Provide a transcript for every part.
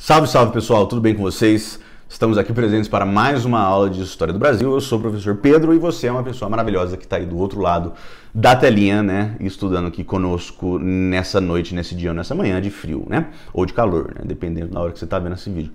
Salve, salve pessoal, tudo bem com vocês? Estamos aqui presentes para mais uma aula de História do Brasil. Eu sou o professor Pedro e você é uma pessoa maravilhosa que está aí do outro lado da telinha, né? Estudando aqui conosco nessa noite, nesse dia ou nessa manhã de frio, né? Ou de calor, né? Dependendo da hora que você está vendo esse vídeo.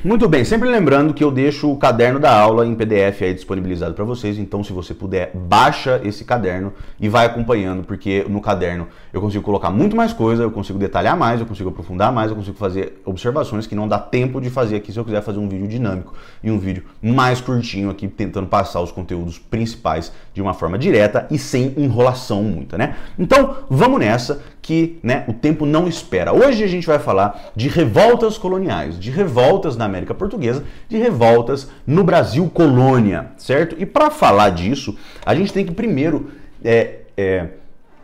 Muito bem, sempre lembrando que eu deixo o caderno da aula em PDF aí disponibilizado para vocês, então se você puder, baixa esse caderno e vai acompanhando, porque no caderno eu consigo colocar muito mais coisa, eu consigo detalhar mais, eu consigo aprofundar mais, eu consigo fazer observações que não dá tempo de fazer aqui se eu quiser fazer um vídeo dinâmico e um vídeo mais curtinho aqui, tentando passar os conteúdos principais de uma forma direta e sem enrolação muita, né? Então, vamos nessa que, né, o tempo não espera. Hoje a gente vai falar de revoltas coloniais, de revoltas na América Portuguesa, de revoltas no Brasil colônia, certo? E para falar disso, a gente tem que primeiro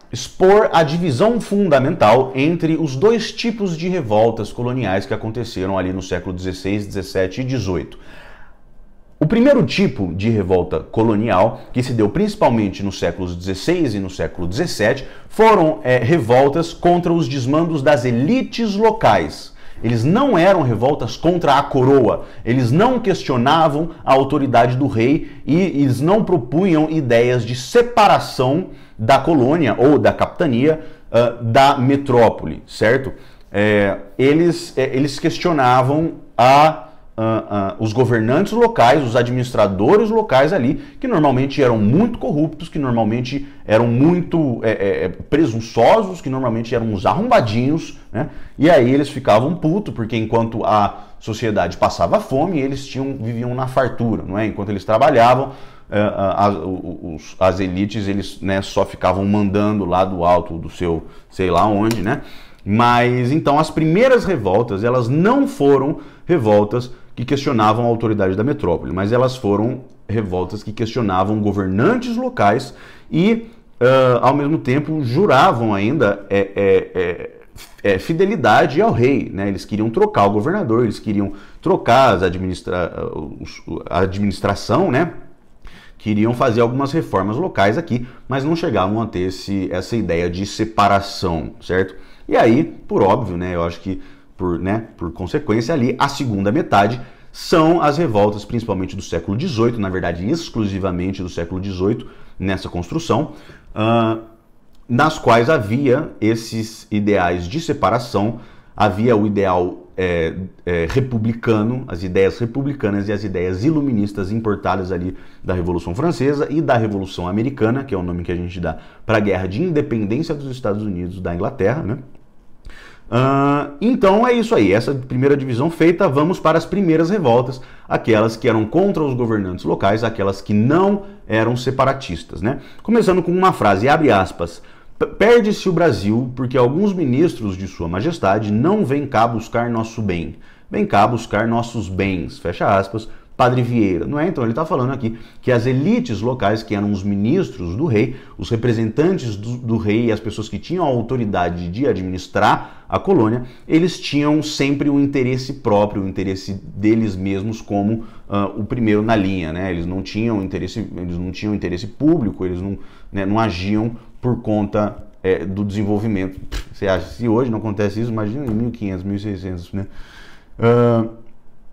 expor a divisão fundamental entre os dois tipos de revoltas coloniais que aconteceram ali no século XVI, XVII e XVIII. O primeiro tipo de revolta colonial, que se deu principalmente nos séculos XVI e no século XVII, foram revoltas contra os desmandos das elites locais. Eles não eram revoltas contra a coroa, eles não questionavam a autoridade do rei e eles não propunham ideias de separação da colônia ou da capitania da metrópole, certo? Eles questionavam os governantes locais, os administradores locais ali, que normalmente eram muito corruptos, que normalmente eram muito presunçosos, que normalmente eram uns arrombadinhos, né? E aí eles ficavam putos, porque enquanto a sociedade passava fome, eles viviam na fartura, não é? Enquanto eles trabalhavam, as elites, eles, né, só ficavam mandando lá do alto do seu, sei lá onde, né? Mas então as primeiras revoltas, elas não foram revoltas que questionavam a autoridade da metrópole, mas elas foram revoltas que questionavam governantes locais e, ao mesmo tempo, juravam ainda fidelidade ao rei, né? Eles queriam trocar o governador, eles queriam trocar a administração, né? Queriam fazer algumas reformas locais aqui, mas não chegavam a ter essa ideia de separação, certo? E aí, por óbvio, né, eu acho que por consequência ali, a segunda metade são as revoltas, principalmente do século XVIII, na verdade exclusivamente do século XVIII, nessa construção, nas quais havia esses ideais de separação, havia o ideal republicano, as ideias republicanas e as ideias iluministas importadas ali da Revolução Francesa e da Revolução Americana, que é o nome que a gente dá para a Guerra de Independência dos Estados Unidos da Inglaterra, né? Então é isso aí, essa primeira divisão feita, vamos para as primeiras revoltas, aquelas que eram contra os governantes locais, aquelas que não eram separatistas, né? Começando com uma frase, abre aspas: perde-se o Brasil porque alguns ministros de Sua Majestade não vêm cá buscar nosso bem, vêm cá buscar nossos bens, fecha aspas, Padre Vieira, não é? Então ele está falando aqui que as elites locais, que eram os ministros do rei, os representantes do rei e as pessoas que tinham a autoridade de administrar a colônia, eles tinham sempre o interesse próprio, o interesse deles mesmos como o primeiro na linha, né? Eles não tinham interesse público, eles não agiam por conta do desenvolvimento. Você acha que se hoje não acontece isso, imagina em 1500, 1600, né?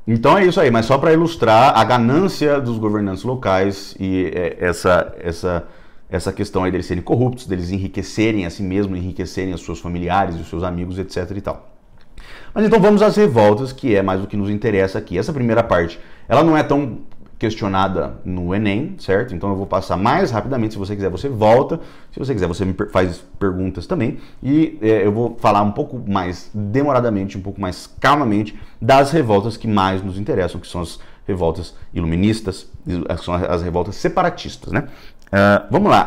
Então é isso aí, mas só para ilustrar a ganância dos governantes locais e essa questão aí deles serem corruptos, deles enriquecerem a si mesmos, enriquecerem os seus familiares e os seus amigos, etc e tal. Mas então vamos às revoltas, que é mais o que nos interessa aqui. Essa primeira parte, ela não é tão questionada no Enem, certo? Então eu vou passar mais rapidamente, se você quiser você volta, se você quiser você me faz perguntas também, e eu vou falar um pouco mais demoradamente, um pouco mais calmamente, das revoltas que mais nos interessam, que são as revoltas iluministas, são as revoltas separatistas, né? Vamos lá,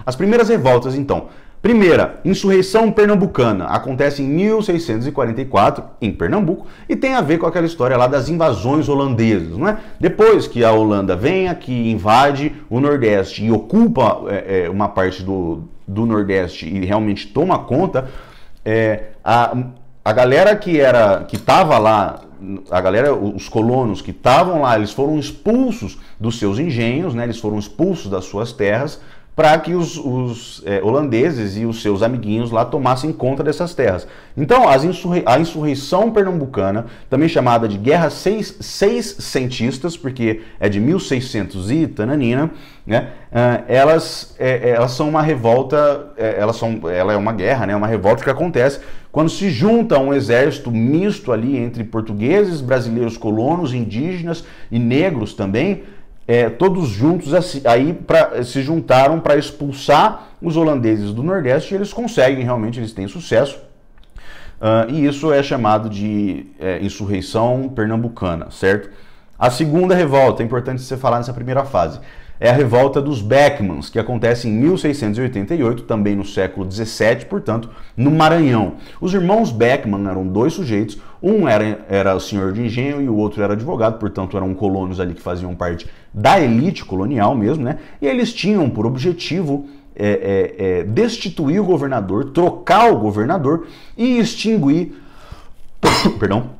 as primeiras revoltas então. Primeira, insurreição pernambucana, acontece em 1644 em Pernambuco e tem a ver com aquela história lá das invasões holandesas, não é? Depois que a Holanda vem aqui, invade o Nordeste e ocupa uma parte do Nordeste e realmente toma conta, a galera que estava lá, os colonos que estavam lá, eles foram expulsos dos seus engenhos, né? Eles foram expulsos das suas terras para que os holandeses e os seus amiguinhos lá tomassem conta dessas terras. Então, a insurreição pernambucana, também chamada de Guerra Seiscentistas, porque é de 1600 e tananina, né? Elas são uma revolta, ela é uma guerra, né? Uma revolta que acontece quando se junta um exército misto ali entre portugueses, brasileiros colonos, indígenas e negros também, todos juntos aí se juntaram para expulsar os holandeses do Nordeste, e eles conseguem, realmente, eles têm sucesso. E isso é chamado de insurreição pernambucana, certo? A segunda revolta, é importante você falar nessa primeira fase, é a revolta dos Beckmans, que acontece em 1688, também no século XVII, portanto, no Maranhão. Os irmãos Beckman eram dois sujeitos, um era o senhor de engenho e o outro era advogado, portanto eram colonos ali que faziam parte da elite colonial mesmo, né? E eles tinham por objetivo destituir o governador, trocar o governador e extinguir perdão,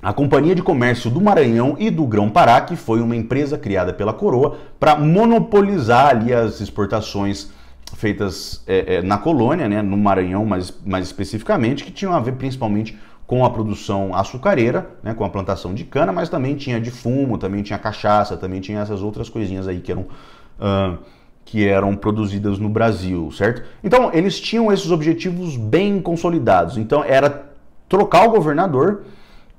a Companhia de Comércio do Maranhão e do Grão-Pará, que foi uma empresa criada pela coroa para monopolizar ali as exportações feitas na colônia, né, no Maranhão mais especificamente, que tinham a ver principalmente com a produção açucareira, né, com a plantação de cana, mas também tinha de fumo, também tinha cachaça, também tinha essas outras coisinhas aí que eram produzidas no Brasil, certo? Então, eles tinham esses objetivos bem consolidados. Então, era trocar o governador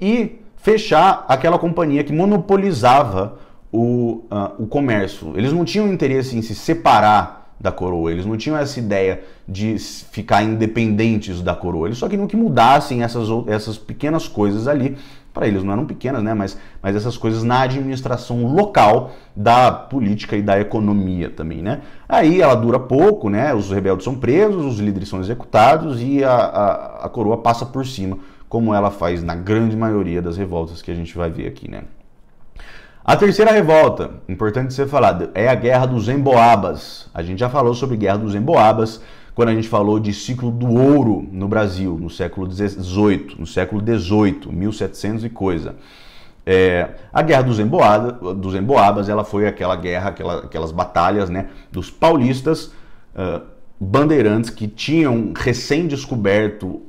e fechar aquela companhia que monopolizava o comércio. Eles não tinham interesse em se separar da coroa, eles não tinham essa ideia de ficar independentes da coroa, eles só queriam que mudassem essas pequenas coisas ali. Para eles não eram pequenas, né? Mas essas coisas na administração local da política e da economia também, né? Aí ela dura pouco, né? Os rebeldes são presos, os líderes são executados e a coroa passa por cima, como ela faz na grande maioria das revoltas que a gente vai ver aqui, né? A terceira revolta, importante ser falado, é a Guerra dos Emboabas. A gente já falou sobre a Guerra dos Emboabas quando a gente falou de ciclo do ouro no Brasil, no século XVIII, 1700 e coisa. A Guerra dos Emboabas, ela foi aquela guerra, aquelas batalhas, né, dos paulistas bandeirantes que tinham recém-descoberto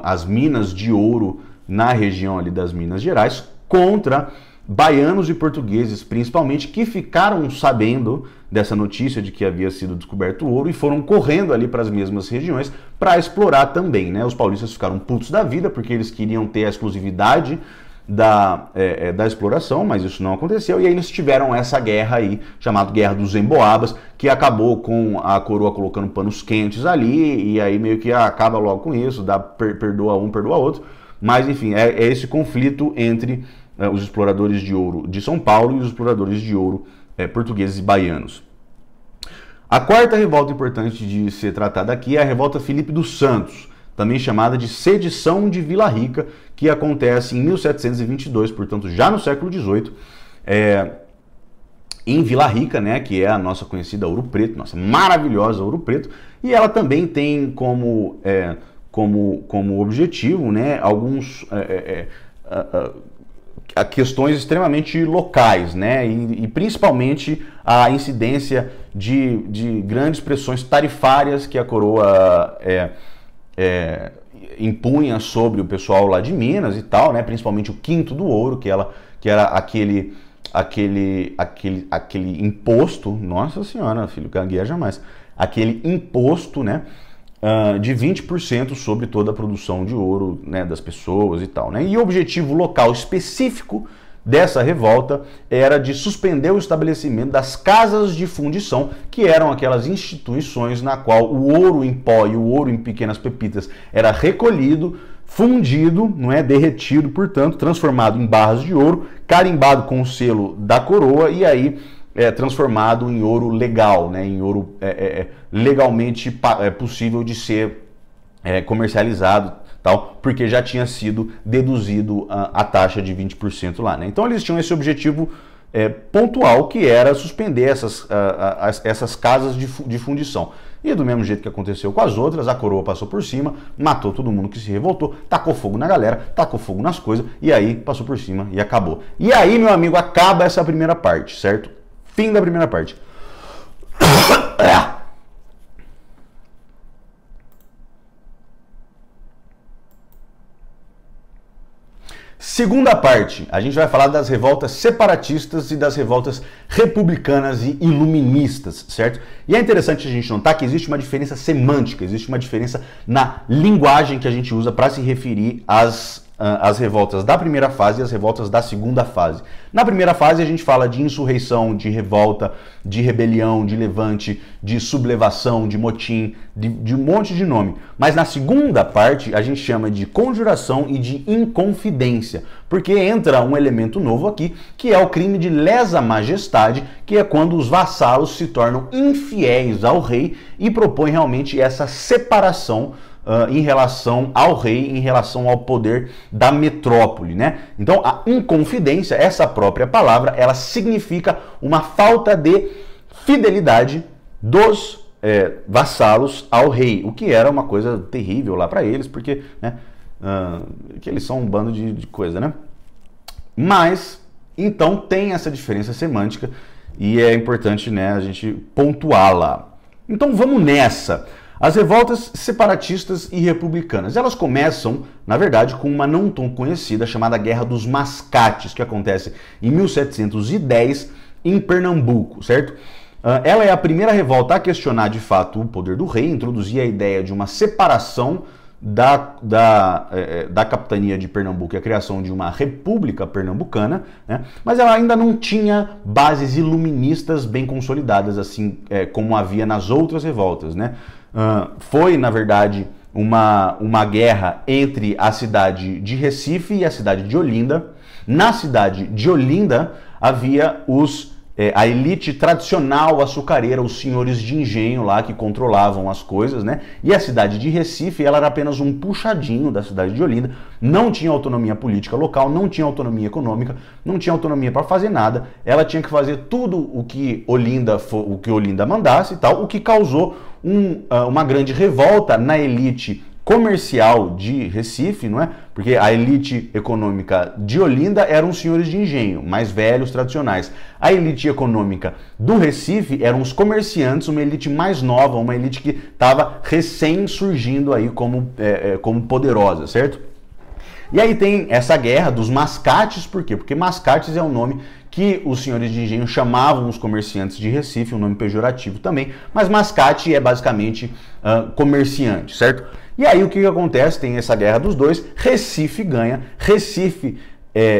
as minas de ouro na região ali das Minas Gerais contra baianos e portugueses, principalmente, que ficaram sabendo dessa notícia de que havia sido descoberto o ouro e foram correndo ali para as mesmas regiões para explorar também, né? Os paulistas ficaram putos da vida porque eles queriam ter a exclusividade da exploração, mas isso não aconteceu, e aí eles tiveram essa guerra aí, chamada Guerra dos Emboabas, que acabou com a coroa colocando panos quentes ali, e aí meio que acaba logo com isso, perdoa um, perdoa outro, mas enfim, é esse conflito entre os exploradores de ouro de São Paulo e os exploradores de ouro portugueses e baianos. A quarta revolta importante de ser tratada aqui é a Revolta Filipe dos Santos, também chamada de Sedição de Vila Rica, que acontece em 1722, portanto já no século XVIII, em Vila Rica, né, que é a nossa conhecida Ouro Preto, nossa maravilhosa Ouro Preto, e ela também tem como objetivo, né, alguns questões extremamente locais, né, e principalmente a incidência de grandes pressões tarifárias que a coroa impunha sobre o pessoal lá de Minas e tal, né, principalmente o quinto do ouro, que era aquele imposto, nossa senhora, filho, gagueia jamais, aquele imposto, né, de 20% sobre toda a produção de ouro, né, das pessoas e tal, né? E o objetivo local específico dessa revolta era de suspender o estabelecimento das casas de fundição, que eram aquelas instituições na qual o ouro em pó e o ouro em pequenas pepitas era recolhido, fundido, não é, derretido, portanto, transformado em barras de ouro, carimbado com o selo da coroa e aí transformado em ouro legal, né, em ouro legalmente possível de ser comercializado, tal, porque já tinha sido deduzido a taxa de 20% lá, né? Então eles tinham esse objetivo pontual, que era suspender essas casas de fundição. E do mesmo jeito que aconteceu com as outras, a coroa passou por cima, matou todo mundo que se revoltou, tacou fogo na galera, tacou fogo nas coisas, e aí passou por cima e acabou. E aí, meu amigo, acaba essa primeira parte, certo? Fim da primeira parte. Segunda parte, a gente vai falar das revoltas separatistas e das revoltas republicanas e iluministas, certo? E é interessante a gente notar que existe uma diferença semântica, existe uma diferença na linguagem que a gente usa para se referir às revoltas da primeira fase e as revoltas da segunda fase. Na primeira fase a gente fala de insurreição, de revolta, de rebelião, de levante, de sublevação, de motim, de um monte de nome. Mas na segunda parte a gente chama de conjuração e de inconfidência, porque entra um elemento novo aqui, que é o crime de lesa majestade, que é quando os vassalos se tornam infiéis ao rei e propõem realmente essa separação em relação ao rei, em relação ao poder da metrópole, né? Então, a inconfidência, essa própria palavra, ela significa uma falta de fidelidade dos vassalos ao rei, o que era uma coisa terrível lá para eles, porque, né, que eles são um bando de coisa, né? Mas, então, tem essa diferença semântica e é importante, né, a gente pontuá-la. Então, vamos nessa. As revoltas separatistas e republicanas, elas começam, na verdade, com uma não tão conhecida chamada Guerra dos Mascates, que acontece em 1710 em Pernambuco, certo? Ela é a primeira revolta a questionar, de fato, o poder do rei, introduzir a ideia de uma separação da capitania de Pernambuco e a criação de uma república pernambucana, né? Mas ela ainda não tinha bases iluministas bem consolidadas, assim como havia nas outras revoltas, né? Foi, na verdade, uma guerra entre a cidade de Recife e a cidade de Olinda. Na cidade de Olinda havia a elite tradicional açucareira, os senhores de engenho lá que controlavam as coisas, né? E a cidade de Recife, ela era apenas um puxadinho da cidade de Olinda, não tinha autonomia política local, não tinha autonomia econômica, não tinha autonomia para fazer nada, ela tinha que fazer tudo o que Olinda mandasse e tal, o que causou uma grande revolta na elite comercial de Recife, não é? Porque a elite econômica de Olinda eram os senhores de engenho, mais velhos, tradicionais. A elite econômica do Recife eram os comerciantes, uma elite mais nova, uma elite que estava recém surgindo aí como poderosa, certo? E aí tem essa guerra dos mascates, por quê? Porque mascates é um nome que os senhores de engenho chamavam os comerciantes de Recife, um nome pejorativo também, mas mascate é basicamente comerciante, certo? E aí o que acontece? Tem essa guerra dos dois, Recife ganha,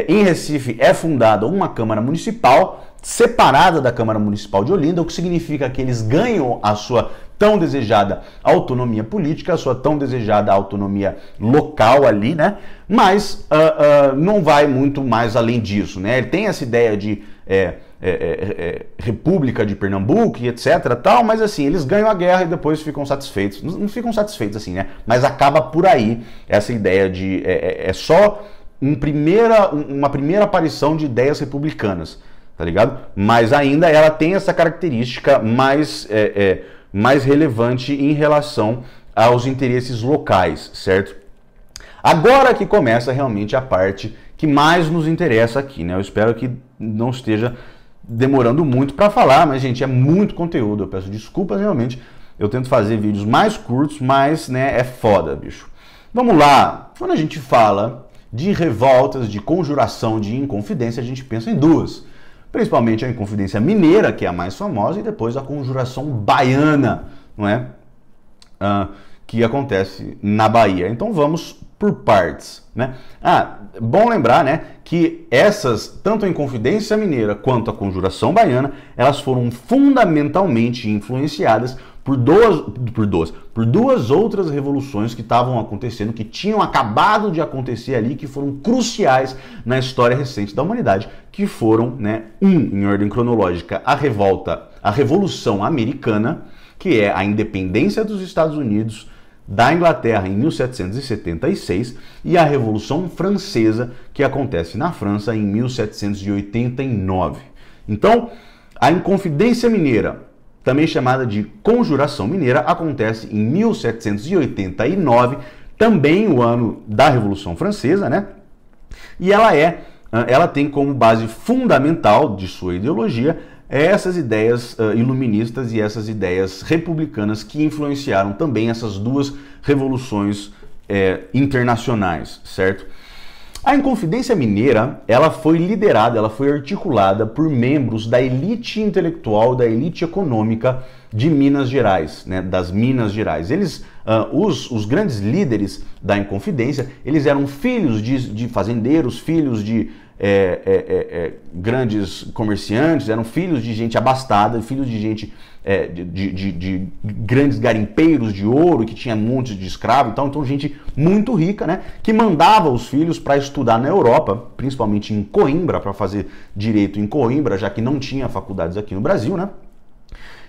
em Recife é fundada uma Câmara Municipal, separada da Câmara Municipal de Olinda, o que significa que eles ganham a sua tão desejada autonomia política, a sua tão desejada autonomia local ali, né? Mas não vai muito mais além disso, né? Ele tem essa ideia de República de Pernambuco e etc, tal, mas assim, eles ganham a guerra e depois ficam satisfeitos. Não ficam satisfeitos assim, né? Mas acaba por aí essa ideia de... é só uma primeira aparição de ideias republicanas, tá ligado? Mas ainda ela tem essa característica mais relevante em relação aos interesses locais, certo? Agora que começa realmente a parte que mais nos interessa aqui, né? Eu espero que não esteja demorando muito para falar, mas, gente, é muito conteúdo. Eu peço desculpas, realmente. Eu tento fazer vídeos mais curtos, mas, né, é foda, bicho. Vamos lá. Quando a gente fala de revoltas, de conjuração, de inconfidência, a gente pensa em duas. Principalmente a inconfidência mineira, que é a mais famosa, e depois a conjuração baiana, não é? Que acontece na Bahia. Então vamos por partes, né? Bom lembrar, né, que tanto a Inconfidência Mineira quanto a Conjuração Baiana, elas foram fundamentalmente influenciadas por duas outras revoluções que estavam acontecendo, que tinham acabado de acontecer ali, que foram cruciais na história recente da humanidade, que foram, né, em ordem cronológica, a Revolução Americana, que é a independência dos Estados Unidos da Inglaterra em 1776, e a Revolução Francesa, que acontece na França em 1789. Então, a Inconfidência Mineira, também chamada de Conjuração Mineira, acontece em 1789, também o ano da Revolução Francesa, né? E ela tem como base fundamental de sua ideologia essas ideias iluministas e essas ideias republicanas que influenciaram também essas duas revoluções internacionais, certo? A Inconfidência Mineira, ela foi liderada, ela foi articulada por membros da elite intelectual, da elite econômica de Minas Gerais, né, das Minas Gerais. Eles, os grandes líderes da Inconfidência, eles eram filhos de fazendeiros, filhos de grandes comerciantes, eram filhos de gente abastada, filhos de gente de grandes garimpeiros de ouro, que tinha montes de escravos e tal, então gente muito rica, né, que mandava os filhos para estudar na Europa, principalmente em Coimbra, para fazer direito em Coimbra, já que não tinha faculdades aqui no Brasil, né?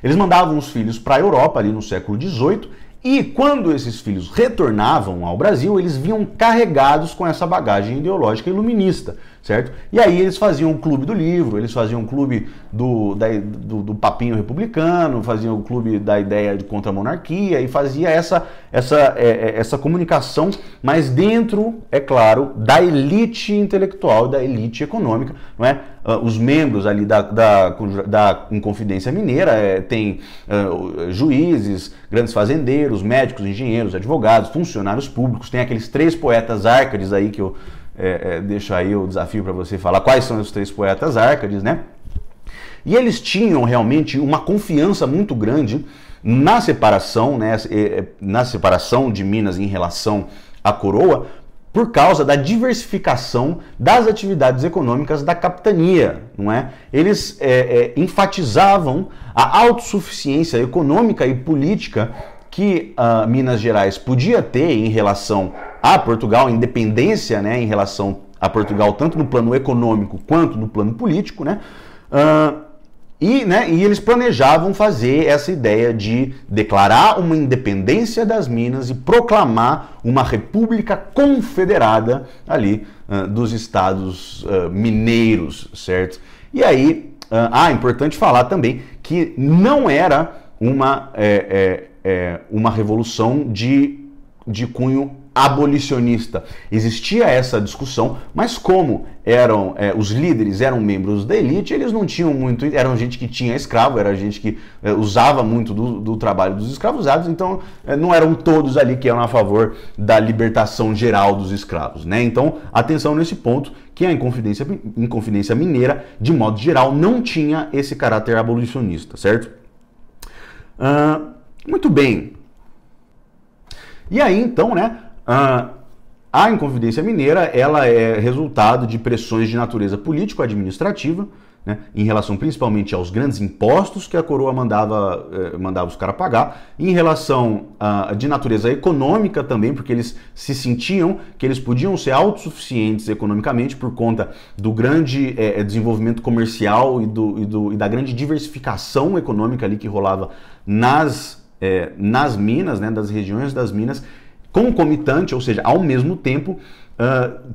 Eles mandavam os filhos para a Europa ali no século XVIII, e quando esses filhos retornavam ao Brasil, eles vinham carregados com essa bagagem ideológica iluminista, certo? E aí eles faziam o clube do livro, eles faziam o clube do papinho republicano, faziam o clube da ideia de contra a monarquia, e fazia essa comunicação, mas dentro, é claro, da elite intelectual, da elite econômica, não é? Os membros ali da Inconfidência Mineira tem juízes, grandes fazendeiros, médicos, engenheiros, advogados, funcionários públicos, tem aqueles 3 poetas árcades aí que eu deixo aí o desafio para você falar quais são os 3 poetas árcades, né? E eles tinham realmente uma confiança muito grande na separação, né, na separação de Minas em relação à coroa, por causa da diversificação das atividades econômicas da capitania, não é? Eles enfatizavam a autossuficiência econômica e política que Minas Gerais podia ter em relação a Portugal, independência, né, em relação a Portugal, tanto no plano econômico quanto no plano político, né? E eles planejavam fazer essa ideia de declarar uma independência das Minas e proclamar uma república confederada ali dos estados mineiros, certo? E aí, é importante falar também que não era uma revolução de cunho abolicionista. Existia essa discussão, mas como os líderes eram membros da elite, eles não tinham muito, eram gente que tinha escravo, era gente que usava muito do trabalho dos escravizados, então não eram todos ali que eram a favor da libertação geral dos escravos, né? Então, atenção nesse ponto, que a Inconfidência Mineira, de modo geral, não tinha esse caráter abolicionista, certo? Muito bem. E aí, então, né, a Inconfidência Mineira, ela é resultado de pressões de natureza político-administrativa, né, em relação principalmente aos grandes impostos que a coroa mandava os caras pagar, em relação de natureza econômica também, porque eles se sentiam que eles podiam ser autossuficientes economicamente por conta do grande desenvolvimento comercial e da grande diversificação econômica ali que rolava nas minas, né, das regiões das minas, concomitante, ou seja, ao mesmo tempo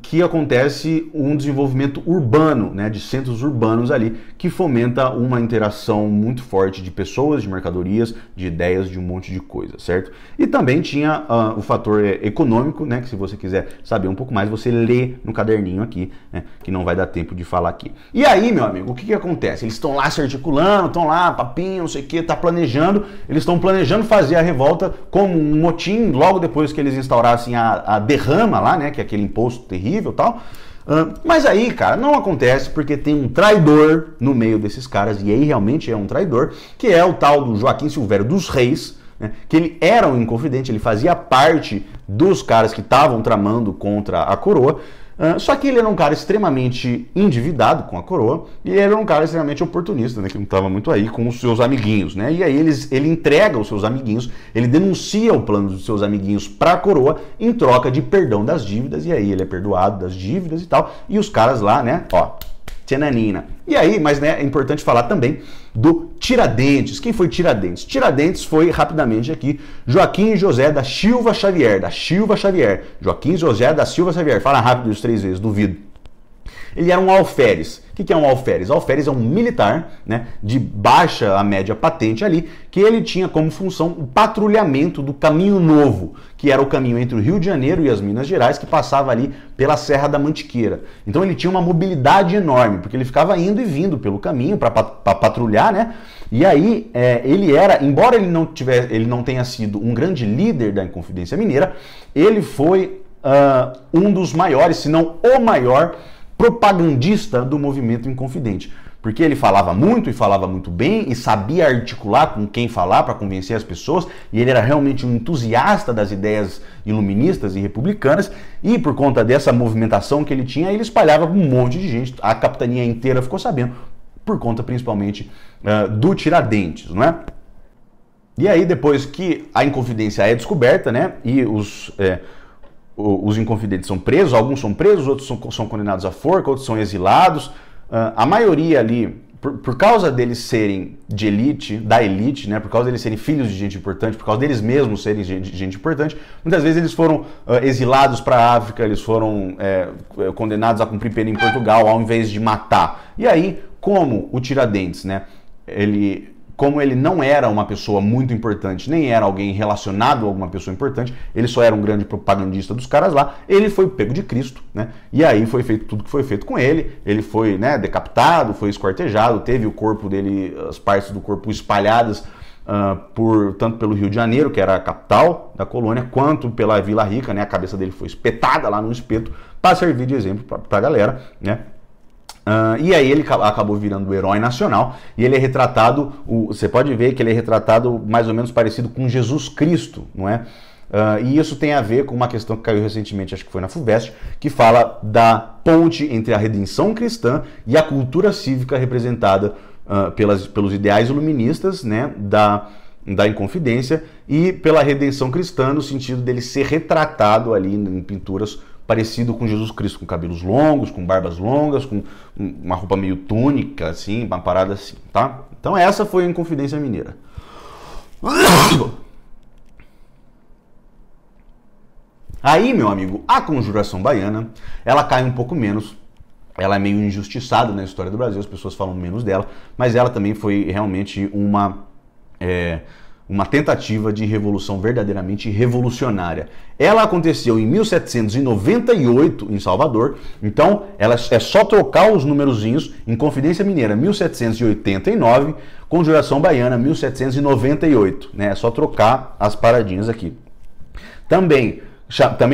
que acontece um desenvolvimento urbano, né, de centros urbanos ali, que fomenta uma interação muito forte de pessoas, de mercadorias, de ideias, de um monte de coisa, certo? E também tinha o fator econômico, né, que se você quiser saber um pouco mais, você lê no caderninho aqui, né, que não vai dar tempo de falar aqui. E aí, meu amigo, o que acontece? Eles estão lá se articulando, estão lá, papinho, não sei o que, tá planejando, eles estão planejando fazer a revolta como um motim, logo depois que eles instaurassem a derrama lá, né, que é aquele imposto terrível e tal. Mas aí, cara, não acontece porque tem um traidor no meio desses caras, e aí realmente é um traidor, que é o tal do Joaquim Silvério dos Reis, né, que ele era um inconfidente, ele fazia parte dos caras que estavam tramando contra a coroa, só que ele era um cara extremamente endividado com a coroa, e ele era um cara extremamente oportunista, né, que não estava muito aí com os seus amiguinhos, né, e aí ele entrega os seus amiguinhos, ele denuncia o plano dos seus amiguinhos para a coroa em troca de perdão das dívidas, e aí ele é perdoado das dívidas e tal, e os caras lá, né, ó, tchananina. E aí, mas né, é importante falar também do Tiradentes. Quem foi Tiradentes? Tiradentes foi, rapidamente aqui, Joaquim José da Silva Xavier. Joaquim José da Silva Xavier. Fala rápido isso 3 vezes, duvido. Ele era um alferes. O que é um alferes? Alferes é um militar, né, de baixa a média patente ali, que ele tinha como função o patrulhamento do Caminho Novo, que era o caminho entre o Rio de Janeiro e as Minas Gerais, que passava ali pela Serra da Mantiqueira. Então ele tinha uma mobilidade enorme, porque ele ficava indo e vindo pelo caminho para patrulhar, né? E aí ele era, embora ele não tenha sido um grande líder da Inconfidência Mineira, ele foi um dos maiores, se não o maior propagandista do movimento Inconfidente. Porque ele falava muito e falava muito bem e sabia articular com quem falar para convencer as pessoas, e ele era realmente um entusiasta das ideias iluministas e republicanas, e por conta dessa movimentação que ele tinha, ele espalhava um monte de gente, a capitania inteira ficou sabendo, por conta principalmente do Tiradentes, não é? E aí depois que a Inconfidência é descoberta, né, e os Inconfidentes são presos, alguns são presos, outros são condenados à forca, outros são exilados. A maioria ali, por causa deles serem de elite, da elite, né, por causa deles serem filhos de gente importante, por causa deles mesmos serem gente importante, muitas vezes eles foram exilados para a África, eles foram condenados a cumprir pena em Portugal, ao invés de matar. E aí, como o Tiradentes, né, como ele não era uma pessoa muito importante, nem era alguém relacionado a alguma pessoa importante, ele só era um grande propagandista dos caras lá, ele foi pego de Cristo, né? E aí foi feito tudo que foi feito com ele foi, né, decapitado, foi esquartejado, teve o corpo dele, as partes do corpo espalhadas tanto pelo Rio de Janeiro, que era a capital da colônia, quanto pela Vila Rica, né? A cabeça dele foi espetada lá no espeto para servir de exemplo para a galera, né? E aí ele acabou virando o herói nacional, e ele é retratado, você pode ver que ele é retratado mais ou menos parecido com Jesus Cristo, não é? E isso tem a ver com uma questão que caiu recentemente, acho que foi na FUVEST, que fala da ponte entre a redenção cristã e a cultura cívica representada pelos ideais iluministas, né, da Inconfidência, e pela redenção cristã no sentido dele ser retratado ali em pinturas parecido com Jesus Cristo, com cabelos longos, com barbas longas, com uma roupa meio túnica, assim, uma parada assim, tá? Então essa foi a Inconfidência Mineira. Aí, meu amigo, a Conjuração Baiana, ela cai um pouco menos, ela é meio injustiçada na história do Brasil, as pessoas falam menos dela, mas ela também foi realmente uma tentativa de revolução verdadeiramente revolucionária. Ela aconteceu em 1798 em Salvador, então ela é só trocar os numerozinhos. Inconfidência Mineira 1789, Conjuração Baiana 1798, né? É só trocar as paradinhas aqui. Também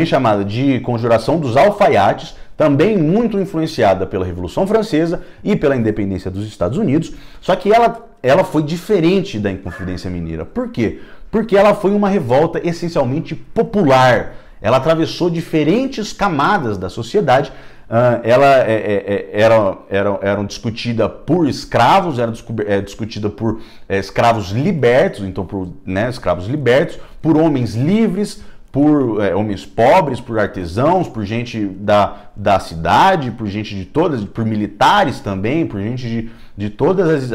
chamada de Conjuração dos Alfaiates, também muito influenciada pela Revolução Francesa e pela independência dos Estados Unidos, só que ela foi diferente da Inconfidência Mineira. Por quê? Porque ela foi uma revolta essencialmente popular. Ela atravessou diferentes camadas da sociedade. Ela era discutida por escravos, era discutida por escravos libertos, então por escravos libertos, por homens livres, por homens pobres, por artesãos, por gente da cidade, por gente de todas, por militares também, por gente de todas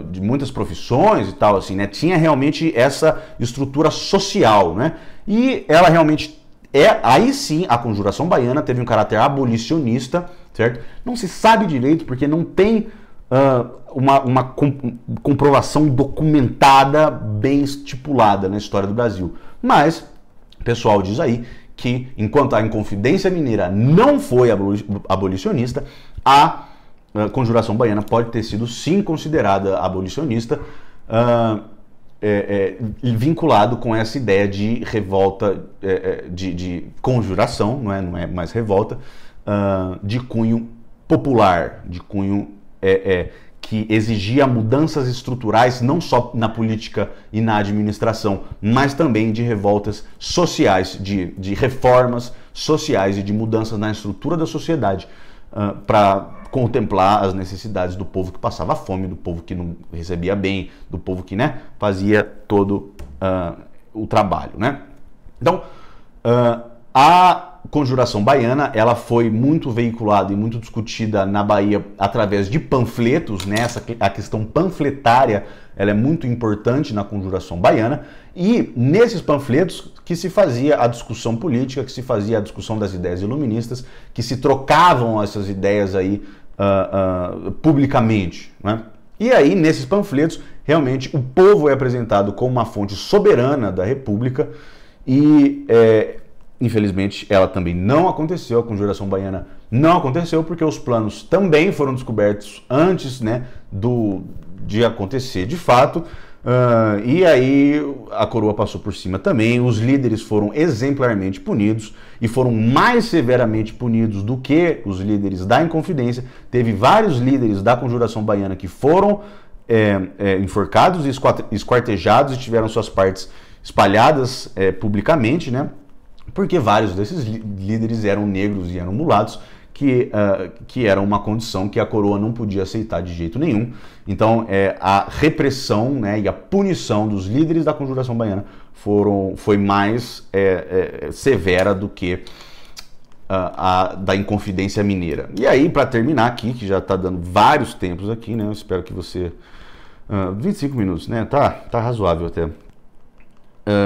de muitas profissões e tal, assim, né? Tinha realmente essa estrutura social, né? E ela realmente aí sim, a Conjuração Baiana teve um caráter abolicionista, certo? Não se sabe direito porque não tem uma comprovação documentada bem estipulada na história do Brasil. Mas o pessoal diz aí que enquanto a Inconfidência Mineira não foi abolicionista, a Conjuração Baiana pode ter sido sim considerada abolicionista, vinculado com essa ideia de revolta, de conjuração, não é mais revolta, de cunho popular, de cunho que exigia mudanças estruturais não só na política e na administração, mas também de revoltas sociais, de reformas sociais e de mudanças na estrutura da sociedade para contemplar as necessidades do povo que passava fome, do povo que não recebia bem, do povo que, né, fazia todo o trabalho, né? Então, a Conjuração Baiana, ela foi muito veiculada e muito discutida na Bahia através de panfletos, né? A questão panfletária, ela é muito importante na Conjuração Baiana, e nesses panfletos que se fazia a discussão política, que se fazia a discussão das ideias iluministas, que se trocavam essas ideias aí publicamente, né? E aí, nesses panfletos, realmente o povo é apresentado como uma fonte soberana da República, e infelizmente ela também não aconteceu, a Conjuração Baiana não aconteceu, porque os planos também foram descobertos antes, né, de acontecer de fato. E aí a coroa passou por cima também, os líderes foram exemplarmente punidos e foram mais severamente punidos do que os líderes da Inconfidência. Teve vários líderes da Conjuração Baiana que foram enforcados e esquartejados e tiveram suas partes espalhadas publicamente, né? Porque vários desses líderes eram negros e eram mulatos, que era uma condição que a coroa não podia aceitar de jeito nenhum. Então, a repressão, né, e a punição dos líderes da Conjuração Baiana foi mais severa do que a da Inconfidência Mineira. E aí, para terminar aqui, que já está dando vários tempos aqui, né, eu espero que você... 25 minutos, né? Tá razoável até.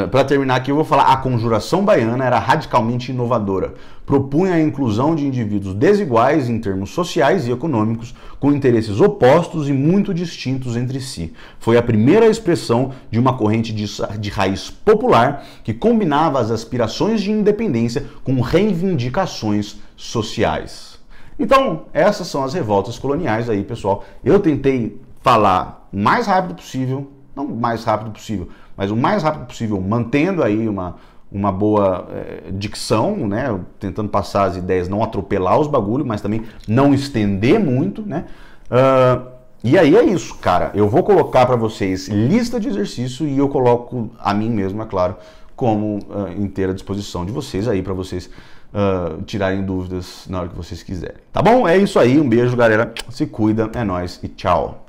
Para terminar aqui, eu vou falar: a Conjuração Baiana era radicalmente inovadora. Propunha a inclusão de indivíduos desiguais em termos sociais e econômicos, com interesses opostos e muito distintos entre si. Foi a primeira expressão de uma corrente de raiz popular que combinava as aspirações de independência com reivindicações sociais. Então, essas são as revoltas coloniais aí, pessoal. Eu tentei falar o mais rápido possível, não o mais rápido possível, mas o mais rápido possível, mantendo aí uma boa dicção, né? Tentando passar as ideias, não atropelar os bagulhos, mas também não estender muito, né? E aí é isso, cara. Eu vou colocar para vocês lista de exercício e eu coloco a mim mesmo, é claro, como inteira disposição de vocês aí, para vocês tirarem dúvidas na hora que vocês quiserem. Tá bom? É isso aí. Um beijo, galera. Se cuida. É nóis e tchau.